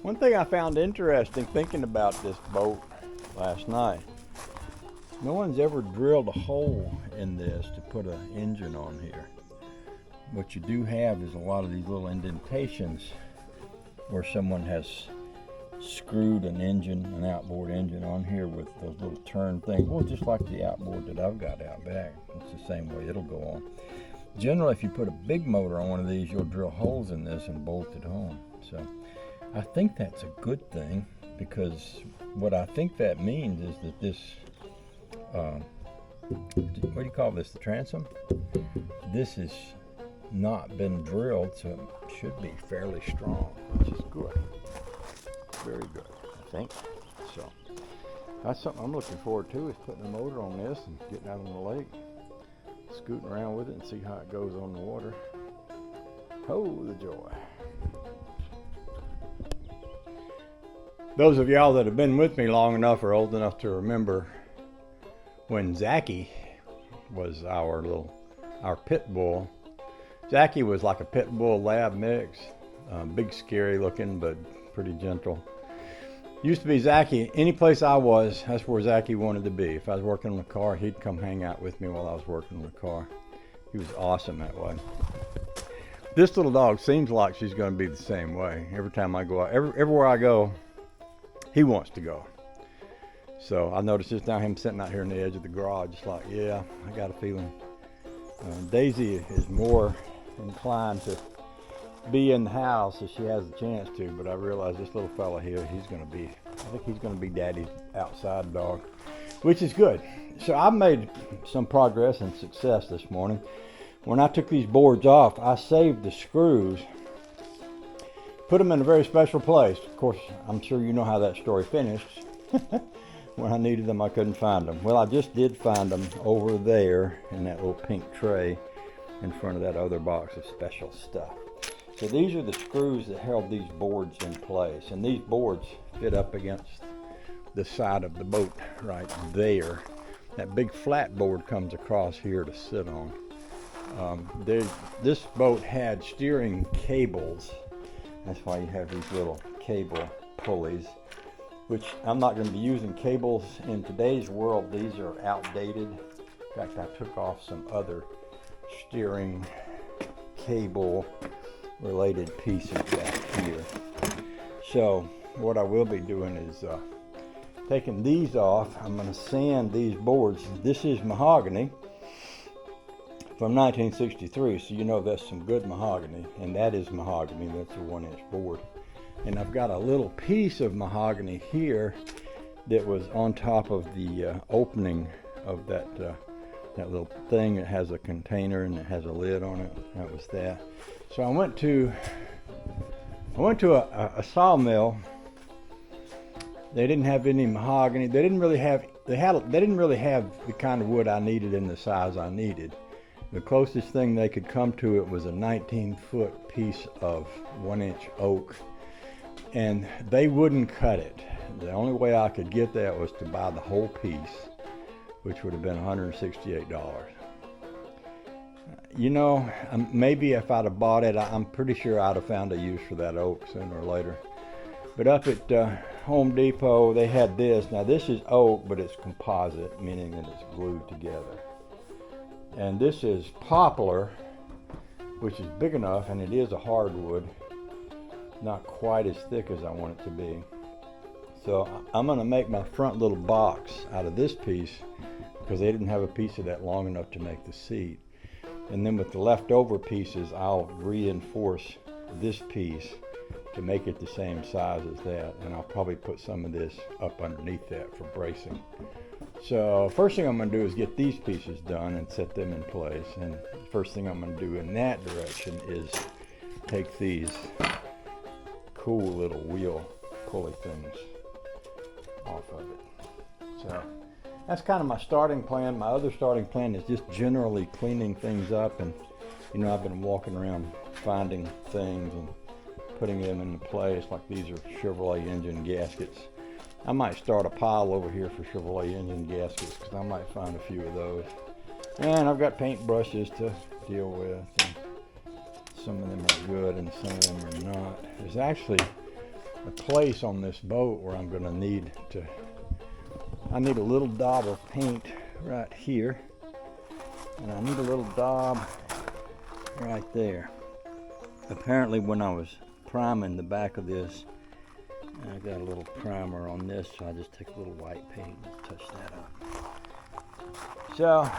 One thing I found interesting thinking about this boat last night, no one's ever drilled a hole in this to put an engine on here. What you do have is a lot of these little indentations where someone has screwed an engine, an outboard engine on here with those little turn things. Well, just like the outboard that I've got out back. It's the same way it'll go on. Generally, if you put a big motor on one of these, you'll drill holes in this and bolt it home. So I think that's a good thing, because what I think that means is that this, what do you call this, the transom? This has not been drilled, so it should be fairly strong, which is good. Very good, I think. So that's something I'm looking forward to, is putting a motor on this and getting out on the lake, scooting around with it and see how it goes on the water. Oh, the joy. Those of y'all that have been with me long enough are old enough to remember when Zachy was our pit bull. Zachy was like a pit bull lab mix, big scary looking but pretty gentle. Used to be Zachy, any place I was, that's where Zachy wanted to be. If I was working on the car, he'd come hang out with me while I was working on the car. He was awesome that way. This little dog seems like she's going to be the same way. Every time I go out, everywhere I go, he wants to go. So I noticed just now him sitting out here on the edge of the garage, just like, yeah, I got a feeling. Daisy is more inclined to be in the house if she has the chance to, but I realize this little fella here, I think he's going to be daddy's outside dog, which is good. So I made some progress and success this morning. When I took these boards off, I saved the screws, put them in a very special place. Of course, I'm sure you know how that story finished. When I needed them, I couldn't find them. Well, I just did find them over there in that little pink tray in front of that other box of special stuff. So these are the screws that held these boards in place, and these boards fit up against the side of the boat right there. That big flat board comes across here to sit on. This boat had steering cables. That's why you have these little cable pulleys, which I'm not going to be using cables in today's world. These are outdated. In fact, I took off some other steering cable related pieces back here. So what I will be doing is taking these off. I'm going to sand these boards. This is mahogany from 1963, so you know that's some good mahogany, and that is mahogany. That's a 1-inch board. And I've got a little piece of mahogany here that was on top of the opening of that little thing that has a container and it has a lid on it. That was that. So I went to a sawmill. They didn't have any mahogany. They didn't really have the kind of wood I needed in the size I needed. The closest thing they could come to it was a 19-foot piece of 1-inch oak, and they wouldn't cut it. The only way I could get that was to buy the whole piece, which would have been $168. You know, maybe if I'd have bought it, I'm pretty sure I'd have found a use for that oak sooner or later. But up at Home Depot, they had this. Now this is oak, but it's composite, meaning that it's glued together. And this is poplar, which is big enough, and it is a hardwood. Not quite as thick as I want it to be. So I'm going to make my front little box out of this piece, because they didn't have a piece of that long enough to make the seat. And then with the leftover pieces, I'll reinforce this piece to make it the same size as that, and I'll probably put some of this up underneath that for bracing. So first thing I'm going to do is get these pieces done and set them in place, and the first thing I'm going to do in that direction is take these cool little wheel pulley things off of it. So that's kind of my starting plan. My other starting plan is just generally cleaning things up, and you know, I've been walking around finding things and putting them into place. Like these are Chevrolet engine gaskets. I might start a pile over here for Chevrolet engine gaskets, because I might find a few of those. And I've got paint brushes to deal with. And some of them are good and some of them are not. There's actually a place on this boat where I'm gonna need to, I need a little daub of paint right here, and I need a little daub right there. Apparently when I was priming the back of this, I got a little primer on this, so I just take a little white paint and touch that up. So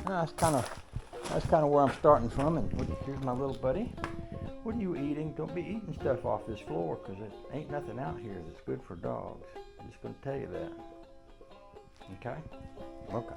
that's kind of where I'm starting from. And here's my little buddy. What are you eating? Don't be eating stuff off this floor, because it ain't nothing out here that's good for dogs. I'm just going to tell you that. Okay? Okay.